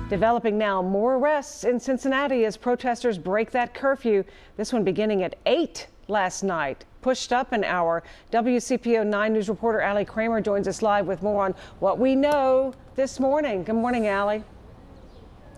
Developing now, more arrests in Cincinnati as protesters break that curfew. This one beginning at 8 last night. Pushed up an hour. WCPO 9 News reporter Allie Kramer joins us live with more on what we know this morning. Good morning, Allie.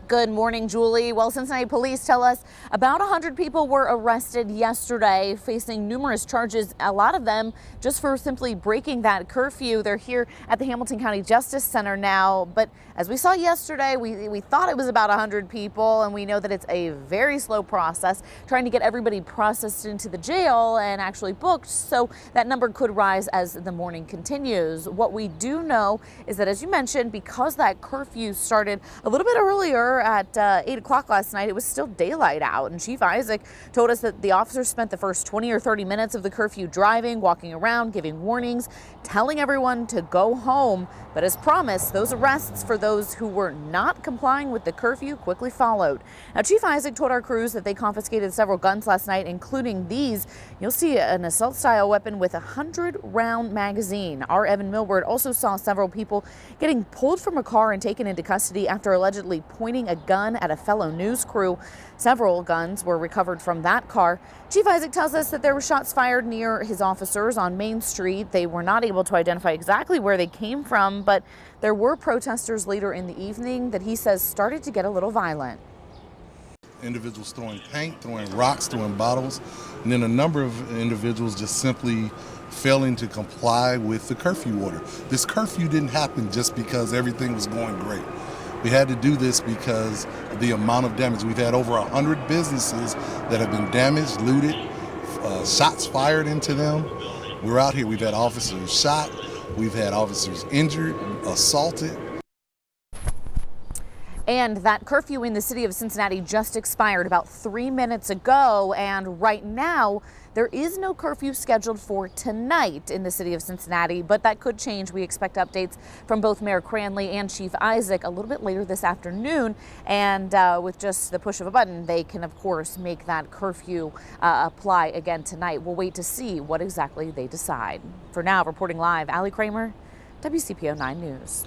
Good morning, Julie. Well, Cincinnati police tell us about 100 people were arrested yesterday, facing numerous charges, a lot of them just for simply breaking that curfew. They're here at the Hamilton County Justice Center now, but as we saw yesterday, we thought it was about 100 people, and we know that it's a very slow process trying to get everybody processed into the jail and actually booked, so that number could rise as the morning continues. What we do know is that, as you mentioned, because that curfew started a little bit earlier at 8 o'clock last night, it was still daylight out, and Chief Isaac told us that the officers spent the first 20 or 30 minutes of the curfew driving, walking around, giving warnings, telling everyone to go home. But as promised, those arrests for those who were not complying with the curfew quickly followed. Now, Chief Isaac told our crews that they confiscated several guns last night, including these. You'll see an assault-style weapon with a 100-round magazine. Our Evan Milward also saw several people getting pulled from a car and taken into custody after allegedly pointing a gun at a fellow news crew. Several guns were recovered from that car. Chief Isaac tells us that there were shots fired near his officers on Main Street. They were not able to identify exactly where they came from, but there were protesters later in the evening that he says started to get a little violent. Individuals throwing paint, throwing rocks, throwing bottles, and then a number of individuals just simply failing to comply with the curfew order. This curfew didn't happen just because everything was going great. We had to do this because of the amount of damage. We've had over 100 businesses that have been damaged, looted, shots fired into them. We're out here, we've had officers shot, we've had officers injured, assaulted. And that curfew in the city of Cincinnati just expired about 3 minutes ago, and right now there is no curfew scheduled for tonight in the city of Cincinnati, but that could change. We expect updates from both Mayor Cranley and Chief Isaac a little bit later this afternoon, and with just the push of a button, they can of course make that curfew apply again tonight. We'll wait to see what exactly they decide. For now, reporting live, Allie Kramer, WCPO 9 News.